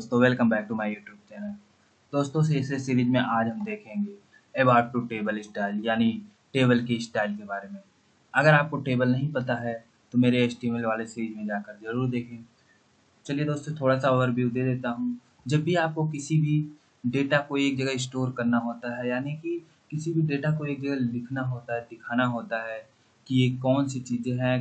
दोस्तों, welcome back to my YouTube channel. दोस्तों, इस सीरीज में आज हम देखेंगे अबाउट टू टेबल स्टाइल यानी टेबल की स्टाइल के बारे में। अगर आपको टेबल नहीं पता है तो मेरे HTML वाले सीरीज में जाकर ज़रूर देखें। चलिए दोस्तों, थोड़ा सा ओवरव्यू दे देता हूँ। जब भी आपको किसी भी डेटा को एक जगह स्टोर करना होता है, यानी कि किसी भी डेटा को एक जगह लिखना होता है, दिखाना होता है कि ये कौन सी चीज़ें हैं।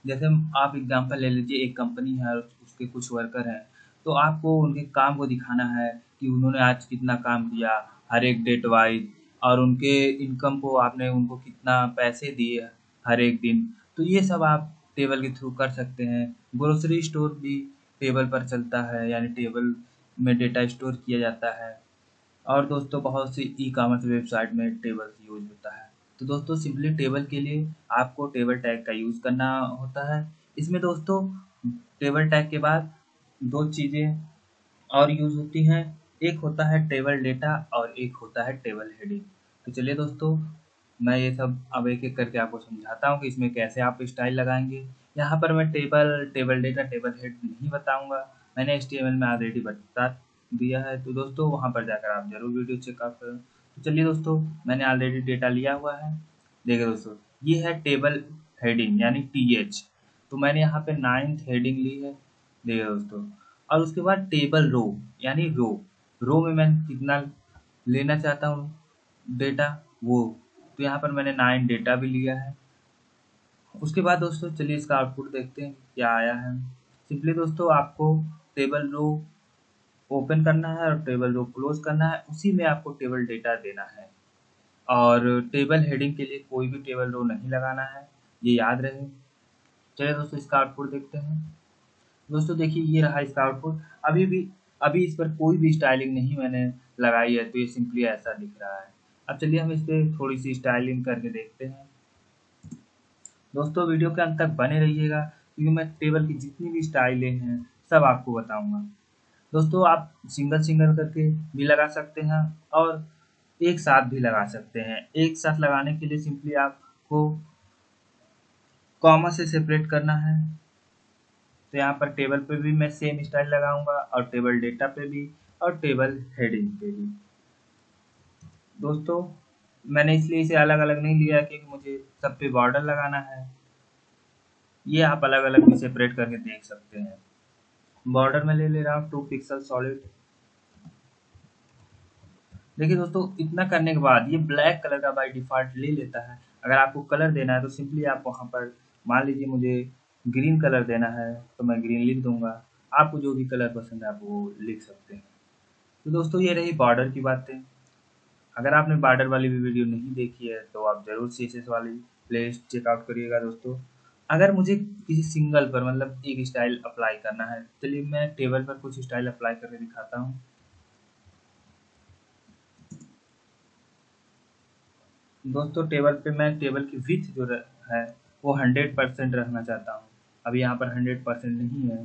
जैसे आप एग्जांपल ले लीजिए, एक कंपनी है और उसके कुछ वर्कर हैं, तो आपको उनके काम को दिखाना है कि उन्होंने आज कितना काम किया हर एक डेट वाइज, और उनके इनकम को आपने उनको कितना पैसे दिए हर एक दिन। तो ये सब आप टेबल के थ्रू कर सकते हैं। ग्रोसरी स्टोर भी टेबल पर चलता है, यानी टेबल में डेटा स्टोर किया जाता है। और दोस्तों, बहुत सी ई-कॉमर्स वेबसाइट में टेबल यूज होता है। तो दोस्तों, सिंपली टेबल के लिए आपको टेबल टैग का यूज़ करना होता है। इसमें दोस्तों टेबल टैग के बाद दो चीज़ें और यूज़ होती हैं। एक होता है टेबल डेटा और एक होता है टेबल हेडिंग। तो चलिए दोस्तों, मैं ये सब अब एक-एक करके आपको समझाता हूँ कि इसमें कैसे आप स्टाइल लगाएँगे। यहाँ पर मैं टेबल डेटा, टेबल हेड नहीं बताऊँगा। मैंने HTML में ऑलरेडी बता दिया है, तो दोस्तों वहाँ पर जाकर आप ज़रूर वीडियो चेकआउट करें। तो चलिए दोस्तों, मैंने ऑलरेडी डेटा लिया हुआ है। देखिए दोस्तों, ये है टेबल हेडिंग यानी TH। तो मैंने यहाँ पे 9th हेडिंग ली है। देखिए दोस्तों, और उसके बाद टेबल रो यानी रो में मैं कितना लेना चाहता हूँ डेटा वो। तो यहाँ पर मैंने 9 डेटा भी लिया है। उसके बाद दोस्तों चलिए इसका आउटपुट देखते हैं क्या आया है। सिंपली दोस्तों, आपको टेबल रो ओपन करना है और टेबल रो क्लोज करना है, उसी में आपको टेबल डेटा देना है। और टेबल हेडिंग के लिए कोई भी टेबल रो नहीं लगाना है, ये याद रहे। चलिए दोस्तों, इसका आउटपुट देखते हैं। दोस्तों देखिए, ये रहा इसका आउटपुट। अभी इस पर कोई भी स्टाइलिंग नहीं मैंने लगाई है, तो ये सिंपली ऐसा दिख रहा है। अब चलिए हम इस पे थोड़ी सी स्टाइलिंग करके देखते हैं। दोस्तों वीडियो के अंत तक बने रहिएगा, क्योंकि मैं टेबल की जितनी भी स्टाइलें हैं सब आपको बताऊंगा। दोस्तों, आप सिंगल सिंगल करके भी लगा सकते हैं और एक साथ भी लगा सकते हैं। एक साथ लगाने के लिए सिंपली आपको कॉमा से सेपरेट करना है। तो यहाँ पर टेबल पे भी मैं सेम स्टाइल लगाऊंगा और टेबल डेटा पे भी और टेबल हेडिंग पे भी। दोस्तों, मैंने इसलिए इसे अलग अलग नहीं लिया क्योंकि मुझे सब पे बॉर्डर लगाना है। ये आप अलग अलग भी सेपरेट करके देख सकते हैं। बॉर्डर में ले ले रहा हूँ 2 पिक्सल सॉलिड। देखिए दोस्तों, इतना करने के बाद ये ब्लैक कलर का बाय डिफ़ॉल्ट ले लेता है। अगर आपको कलर देना है तो सिंपली आप वहाँ पर मान लीजिए मुझे ग्रीन कलर देना है, तो मैं ग्रीन लिख दूँगा। आपको जो भी कलर पसंद है आप वो लिख सकते हैं। तो दोस्तों, ये रही बॉर्डर की बातें। अगर आपने बॉर्डर वाली भी वीडियो नहीं देखी है तो आप ज़रूर CSS वाली प्लेलिस्ट चेकआउट करिएगा दोस्तों। अगर मुझे किसी सिंगल पर मतलब एक स्टाइल अप्लाई करना है, चलिए मैं टेबल पर कुछ स्टाइल अप्लाई करके दिखाता हूँ। दोस्तों, टेबल पे मैं टेबल की विड्थ जो है वो 100% रखना चाहता हूँ। अब यहाँ पर 100% नहीं है।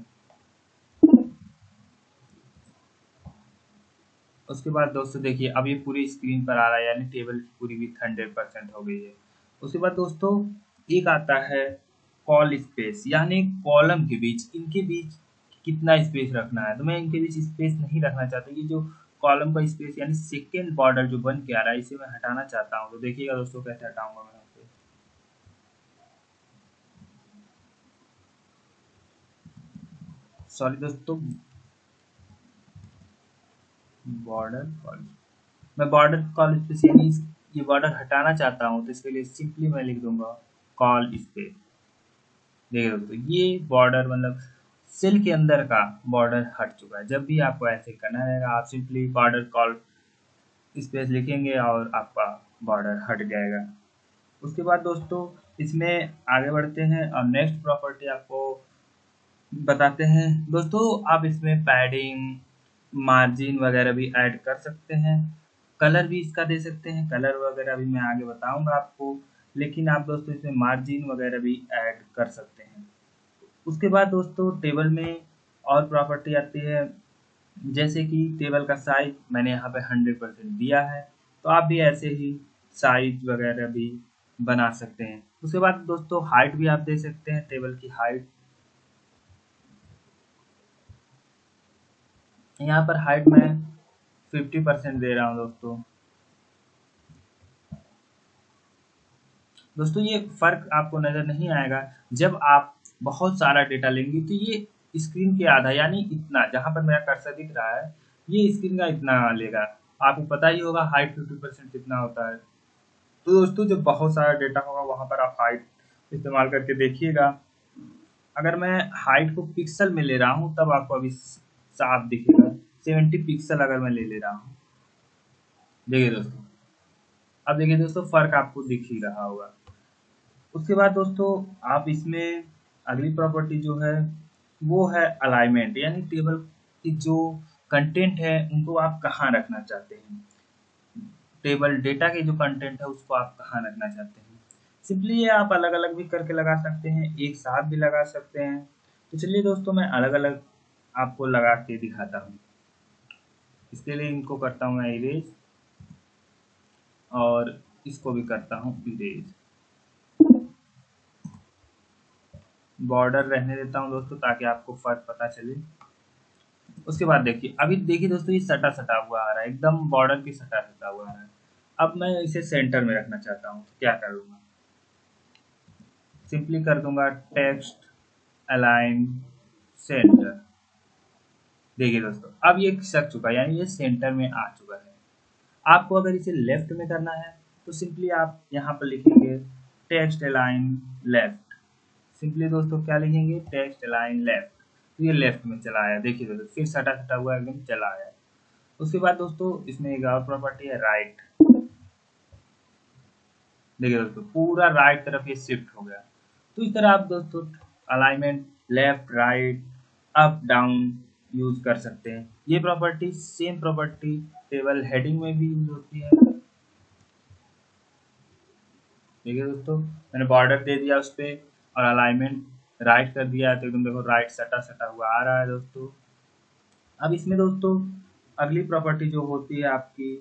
उसके बाद दोस्तों देखिए, अब ये पूरी स्क्रीन पर आ रहा है, यानी टेबल की पूरी विड्थ 100% हो गई है। उसके बाद दोस्तों एक आता है कॉल स्पेस, यानी कॉलम के बीच, इनके बीच कितना स्पेस रखना है। तो मैं इनके बीच स्पेस नहीं रखना चाहता। ये जो कॉलम का स्पेस यानी सेकेंड बॉर्डर जो बन के आ रहा है, इसे मैं हटाना चाहता हूँ। तो देखिएगा दोस्तों कैसे हटाऊंगा मैं यहाँ पे। सॉरी दोस्तों, बॉर्डर कॉल, मैं बॉर्डर कॉल स्पेस यानी ये बॉर्डर हटाना चाहता हूँ, तो इसके लिए सिंपली मैं लिख दूंगा कॉल स्पेस। देखिए दोस्तों, ये बॉर्डर मतलब सेल के अंदर का बॉर्डर हट चुका है। जब भी आपको ऐसे करना रहेगा, आप सिंपली बॉर्डर कॉल स्पेस लिखेंगे और आपका बॉर्डर हट जाएगा। उसके बाद दोस्तों इसमें आगे बढ़ते हैं और नेक्स्ट प्रॉपर्टी आपको बताते हैं। दोस्तों, आप इसमें पैडिंग, मार्जिन वगैरह भी ऐड कर सकते हैं। कलर भी इसका दे सकते हैं। कलर वगैरह भी मैं आगे बताऊंगा आपको, लेकिन आप दोस्तों इसमें मार्जिन वगैरह भी ऐड कर सकते हैं। उसके बाद दोस्तों टेबल में और प्रॉपर्टी आती है, जैसे कि टेबल का साइज मैंने यहाँ पे 100% दिया है, तो आप भी ऐसे ही साइज वगैरह भी बना सकते हैं। उसके बाद दोस्तों हाइट भी आप दे सकते हैं, टेबल की हाइट। यहाँ पर हाइट मैं 50% दे रहा हूँ दोस्तों। दोस्तों ये फ़र्क आपको नज़र नहीं आएगा जब आप बहुत सारा डेटा लेंगे, तो ये स्क्रीन के आधा यानी इतना जहाँ पर मेरा कर्सर दिख रहा है, ये स्क्रीन का इतना लेगा। आपको पता ही होगा हाइट 50% कितना होता है। तो दोस्तों जब बहुत सारा डेटा होगा वहाँ पर आप हाइट इस्तेमाल करके देखिएगा। अगर मैं हाइट को पिक्सल में ले रहा हूँ तब आपको अभी साफ दिखेगा। 70 पिक्सल अगर मैं ले रहा हूँ, देखिए दोस्तों, अब देखिए दोस्तों फ़र्क आपको दिख ही रहा होगा। उसके बाद दोस्तों आप इसमें अगली प्रॉपर्टी जो है वो है अलाइनमेंट, यानी टेबल की जो कंटेंट है उनको आप कहाँ रखना चाहते हैं। टेबल डेटा के जो कंटेंट है उसको आप कहाँ रखना चाहते हैं। सिंपली ये आप अलग अलग भी करके लगा सकते हैं, एक साथ भी लगा सकते हैं। तो चलिए दोस्तों मैं अलग अलग आपको लगा के दिखाता हूँ। इसके लिए इनको करता हूँ मैं इरेज, और इसको भी करता हूँ इरेज। बॉर्डर रहने देता हूँ दोस्तों ताकि आपको फर्क पता चले। उसके बाद देखिए, अभी देखिए दोस्तों ये सटा सटा हुआ आ रहा है, एकदम बॉर्डर की सटा सटा हुआ आ रहा है। अब मैं इसे सेंटर में रखना चाहता हूँ, तो क्या करूँगा, सिंपली कर दूंगा टेक्स्ट अलाइन सेंटर। देखिए दोस्तों अब ये सट चुका है, यानी ये सेंटर में आ चुका है। आपको अगर इसे लेफ्ट में करना है तो सिंपली आप यहाँ पर लिखेंगे टेक्स्ट अलाइन लेफ्ट। सिंपली दोस्तों क्या लिखेंगे, टेक्स्ट अलाइन लेफ्ट। तो ये लेफ्ट में चला आया, देखिए दोस्तों फिर सटा सटा हुआ एकदम चला आया। उसके बाद दोस्तों इसमें एक और प्रॉपर्टी है राइट। देखिए दोस्तों पूरा राइट तरफ ये शिफ्ट हो गया। तो इस तरह आप दोस्तों alignment left right up down use कर सकते हैं। ये property same property table heading में भी यूज होती है। देखिए दोस्तों मैंने बॉर्डर दे दिया उस पर और अलाइनमेंट राइट कर दिया, तो एकदम देखो राइट सटा सटा हुआ आ रहा है दोस्तों। अब इसमें दोस्तों अगली प्रॉपर्टी जो होती है आपकी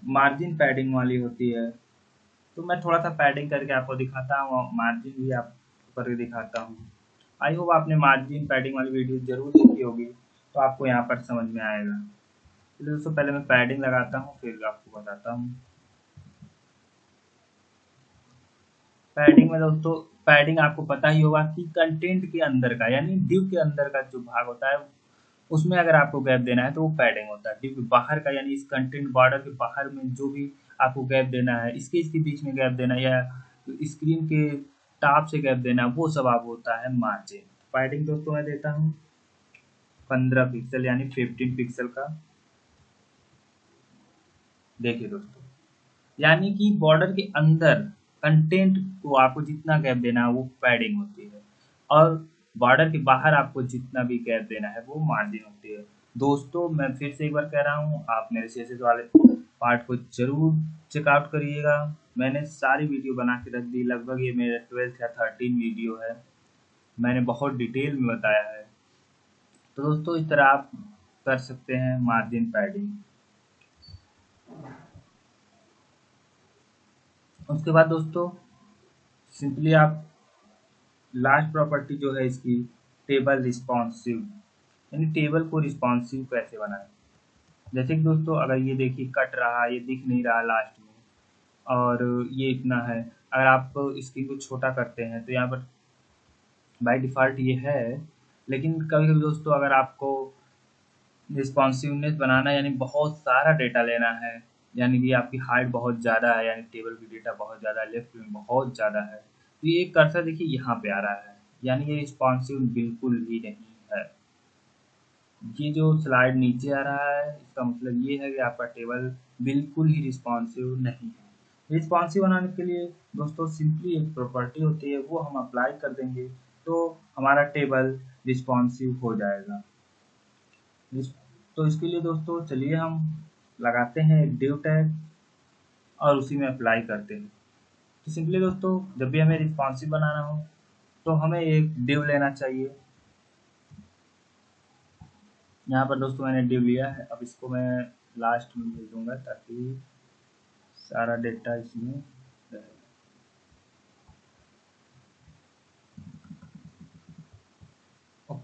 मार्जिन पैडिंग वाली होती है। तो मैं थोड़ा सा पैडिंग करके आपको दिखाता हूँ और मार्जिन भी आपको करके दिखाता हूँ। आई होप आपने मार्जिन पैडिंग वाली वीडियो जरूर देखी होगी, तो आपको यहाँ पर समझ में आएगा। चलिए दोस्तों पहले मैं पैडिंग लगाता हूँ फिर आपको बताता हूँ। पैडिंग में दोस्तों पैडिंग आपको पता ही होगा कि कंटेंट के अंदर का यानी डिव के अंदर का जो भाग होता है उसमें अगर आपको गैप देना है तो वो पैडिंग होता है। डिव के बाहर का यानी इस कंटेंट बॉर्डर के बाहर में जो भी आपको गैप देना है, इसके बीच में गैप देना या स्क्रीन के टॉप से गैप देना, वो सब आप होता है मार्जिन। पैडिंग दोस्तों मैं देता हूँ 15 पिक्सल यानी 15 पिक्सल का। देखिए दोस्तों यानी कि बॉर्डर के अंदर कंटेंट को आपको जितना गैप देना है वो पैडिंग होती है, और बॉर्डर के बाहर आपको जितना भी गैप देना है वो मार्जिन होती है। दोस्तों मैं फिर से एक बार कह रहा हूँ, आप मेरे सीएसएस वाले पार्ट को जरूर चेकआउट करिएगा। मैंने सारी वीडियो बना के रख दी, लगभग ये मेरा 12 या 13 वीडियो है, मैंने बहुत डिटेल में बताया है। तो दोस्तों इस तरह आप कर सकते हैं मार्जिन पैडिंग। उसके बाद दोस्तों सिंपली आप लास्ट प्रॉपर्टी जो है इसकी टेबल रिस्पॉन्सिव, यानी टेबल को रिस्पॉन्सिव कैसे बनाएं। जैसे कि दोस्तों अगर ये देखिए कट रहा है, ये दिख नहीं रहा लास्ट में और ये इतना है, अगर आप स्क्रीन को छोटा करते हैं तो यहाँ पर बाय डिफ़ॉल्ट ये है। लेकिन कभी कभी दोस्तों अगर आपको रिस्पॉन्सिवनेस बनाना यानी बहुत सारा डेटा लेना है, यानी कि आपकी हाइट बहुत ज़्यादा है, यानी टेबल की डेटा बहुत ज़्यादा है, लेफ्ट में बहुत ज़्यादा है, तो ये कर्सर देखिए यहाँ पे आ रहा है, यानी ये रिस्पॉन्सिव बिल्कुल भी नहीं है। ये जो स्लाइड नीचे आ रहा है इसका मतलब ये है कि आपका टेबल बिल्कुल ही रिस्पॉन्सिव नहीं है। रिस्पॉन्सिव बनाने के लिए दोस्तों सिंपली एक प्रॉपर्टी होती है वो हम अप्लाई कर देंगे तो हमारा टेबल रिस्पॉन्सिव हो जाएगा। तो इसके लिए दोस्तों चलिए हम लगाते हैं एक div टैग और उसी में अप्लाई करते हैं। तो सिंपली दोस्तों जब भी हमें रिस्पॉन्सिव बनाना हो तो हमें एक div लेना चाहिए। यहाँ पर दोस्तों मैंने div लिया है, अब इसको मैं लास्ट में भेज दूंगा ताकि सारा डेटा इसमें रहे।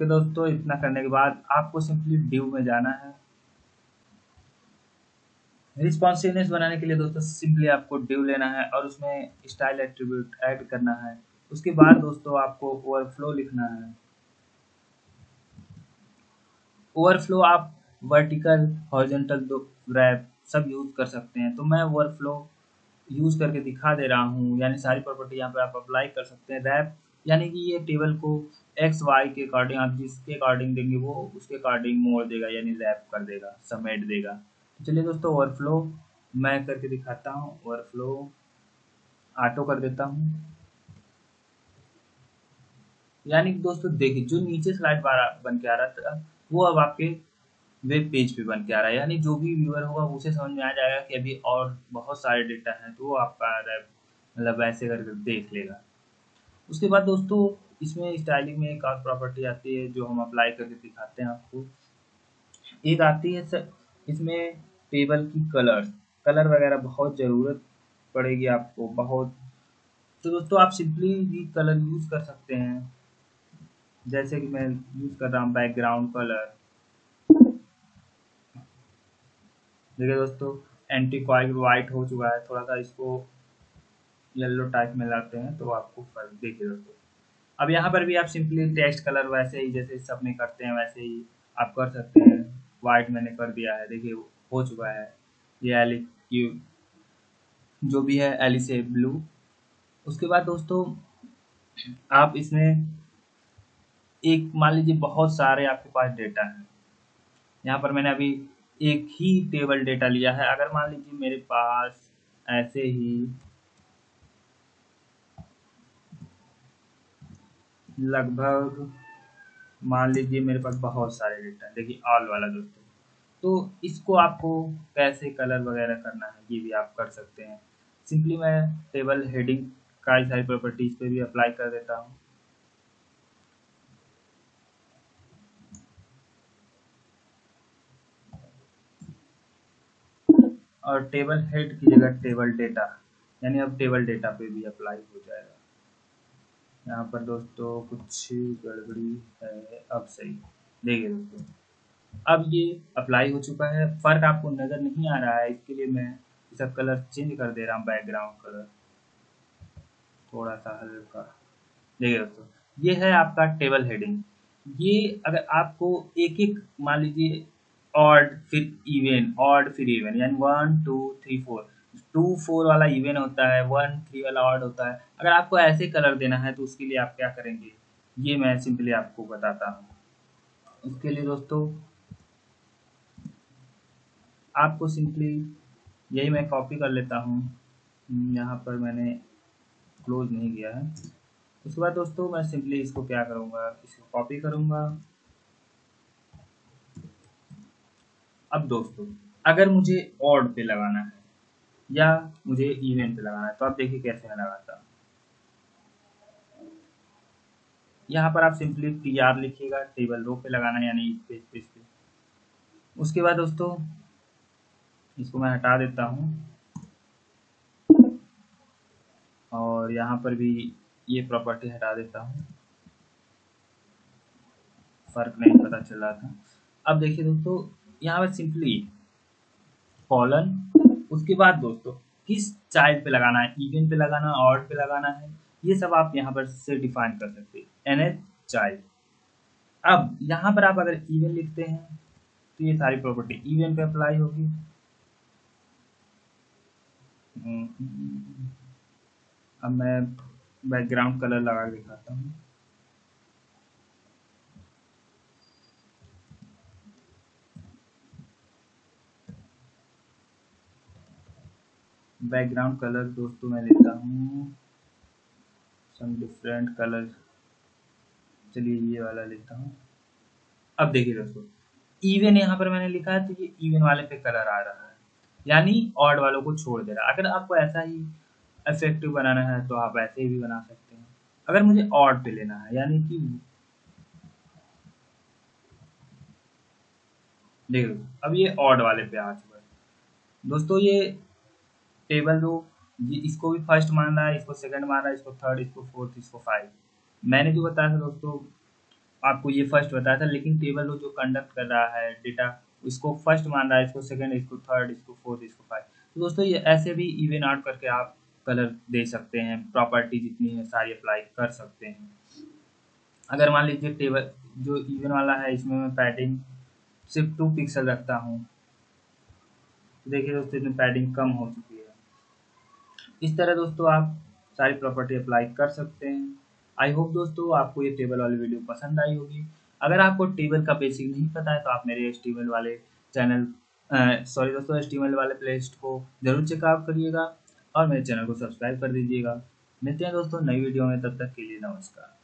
ओके दोस्तों, इतना करने के बाद आपको सिंपली डिव में जाना है। रिस्पॉन्सिवनेस बनाने के लिए दोस्तों सिंपली आपको डिव लेना है और उसमें स्टाइल एट्रीब्यूट ऐड करना है। उसके बाद दोस्तों आपको ओवरफ्लो लिखना है। ओवरफ्लो आप वर्टिकल, हॉरिजॉन्टल, दो रैप सब यूज कर सकते हैं। तो मैं ओवरफ्लो यूज करके दिखा दे रहा हूँ, यानी सारी प्रॉपर्टी यहाँ पे आप अप्लाई कर सकते हैं। रैप यानी कि ये टेबल को एक्स वाई के अकॉर्डिंग आप जिसके अकॉर्डिंग देंगे वो उसके अकॉर्डिंग मोड़ देगा, यानी रैप कर देगा, समेट देगा। तो चलिए दोस्तों, ओवरफ्लो मैं करके दिखाता हूँ। ओवरफ्लो ऑटो कर देता हूँ। यानी कि दोस्तों देखिए, जो नीचे स्लाइड बार बन के आ रहा था वो अब आपके वेब पेज पे बन के आ रहा है। यानी जो भी व्यूअर होगा उसे समझ में आ जाएगा कि अभी और बहुत सारे डेटा हैं, तो वो आपका मतलब ऐसे करके देख लेगा। उसके बाद दोस्तों इसमें स्टाइलिंग में एक और प्रॉपर्टी आती है जो हम अप्लाई करके दिखाते हैं आपको। एक आती है सर इसमें टेबल की कलर वगैरह बहुत ज़रूरत पड़ेगी आपको बहुत। तो दोस्तों आप सिंपली भी कलर यूज़ कर सकते हैं, जैसे कि मैं यूज़ कर रहा हूँ बैकग्राउंड कलर। देखिए दोस्तों, एंटी क्वाइट वाइट हो चुका है, थोड़ा सा इसको येलो टाइप में लाते हैं तो आपको फर्क देखिए दोस्तों। अब यहाँ पर भी आप सिंपली टेक्स्ट कलर वैसे ही जैसे सब में करते हैं वैसे ही आप कर सकते हैं। वाइट मैंने कर दिया है, देखिए हो चुका है। ये एलिक ये जो भी है एलिस से ब्लू। उसके बाद दोस्तों आप इसमें एक मान लीजिए बहुत सारे आपके पास डेटा है। यहाँ पर मैंने अभी एक ही टेबल डेटा लिया है। अगर मान लीजिए मेरे पास ऐसे ही लगभग मान लीजिए मेरे पास बहुत सारे डेटा है, देखिए ऑल वाला दोस्तों। तो इसको आपको कैसे कलर वगैरह करना है ये भी आप कर सकते हैं। सिंपली मैं टेबल हेडिंग का सारी प्रॉपर्टीज पे भी अप्लाई कर देता हूँ। और टेबल हेड की जगह टेबल डेटा, यानी अब टेबल डेटा पे भी अप्लाई हो जाएगा। यहाँ पर दोस्तों कुछ गड़बड़ी है, अब सही देखिए दोस्तों। अब ये अप्लाई हो चुका है, फर्क आपको नज़र नहीं आ रहा है, इसके लिए मैं इसका कलर चेंज कर दे रहा हूँ, बैकग्राउंड कलर थोड़ा सा हल्का। देखिए दोस्तों, ये है आपका टेबल हेडिंग। ये अगर आपको एक एक मान लीजिए ऑड फिर इवन, ऑड फिर इवन, यानी 1 2 3 4, 2 4 वाला इवन होता है, 1 3 वाला ऑड होता है। अगर आपको ऐसे कलर देना है तो उसके लिए आप क्या करेंगे, ये मैं सिंपली आपको बताता हूँ। उसके लिए दोस्तों आपको सिंपली यही मैं कॉपी कर लेता हूँ। यहाँ पर मैंने क्लोज नहीं किया है। उसके बाद दोस्तों मैं सिंपली इसको क्या करूँगा, इसको कॉपी करूँगा। अब दोस्तों अगर मुझे ऑड पे लगाना है या मुझे इवन पे लगाना है तो आप देखिए कैसे मैं लगाता हूँ। यहाँ पर आप सिंपली टीआर लिखिएगा, टेबल रो पे लगाना है यानी पेज पेज पे। उसके बाद दोस्तों इसको मैं हटा देता हूँ और यहाँ पर भी ये प्रॉपर्टी हटा देता हूँ, फर्क नहीं पता चल रहा था। अब देखिए दोस्तों, यहाँ पर सिंपली कॉलन, उसके बाद दोस्तों किस चाइल्ड पे लगाना है, इवन पे लगाना है, ऑड पे लगाना है, ये सब आप यहाँ पर से डिफाइन कर सकते हैं, एनएच चाइल्ड। अब यहाँ पर आप अगर इवन लिखते हैं तो ये सारी प्रॉपर्टी इवन पे अप्लाई होगी। अब मैं बैकग्राउंड कलर लगा के दिखाता हूँ। बैकग्राउंड कलर दोस्तों मैं लेता हूँ सम डिफरेंट कलर, चलिए ये वाला लेता हूँ। अब देखिए दोस्तों, इवन यहाँ पर मैंने लिखा है तो ये इवन वाले पे कलर आ रहा है, यानी ऑड वालों को छोड़ दे रहा है। अगर आपको ऐसा ही इफेक्टिव बनाना है तो आप ऐसे ही भी बना सकते हैं। अगर मुझे ऑड पे लेना है यानी कि देखो अब ये ऑड वाले पे आ चुका है दोस्तों। ये टेबल रो ये इसको भी फर्स्ट मान रहा है, इसको सेकंड मान रहा है, इसको थर्ड, इसको फोर्थ, इसको फाइव। मैंने जो बताया था दोस्तों आपको ये फर्स्ट बताया था, लेकिन टेबल वो जो कंडक्ट कर रहा है डेटा, इसको फर्स्ट मान रहा है, इसको सेकंड, इसको थर्ड, इसको फोर्थ, इसको फाइव। तो दोस्तों ये ऐसे भी इवन आउट करके आप कलर दे सकते हैं, प्रॉपर्टी जितनी है सारी अप्लाई कर सकते हैं। अगर मान लीजिए टेबल जो इवन वाला है इसमें मैं पैडिंग सिर्फ 2 पिक्सल रखता हूँ, तो देखिए दोस्तों इसमें पैडिंग कम हो चुकी है। इस तरह दोस्तों आप सारी प्रॉपर्टी अप्लाई कर सकते हैं। आई होप दोस्तों आपको ये टेबल वाली वीडियो पसंद आई होगी। अगर आपको टेबल का बेसिक नहीं पता है तो आप मेरे एचटीएमएल वाले चैनल सॉरी दोस्तों एचटीएमएल वाले प्लेलिस्ट को जरूर चेकआउट करिएगा और मेरे चैनल को सब्सक्राइब कर दीजिएगा। मिलते हैं दोस्तों नई वीडियो में, तब तक के लिए नमस्कार।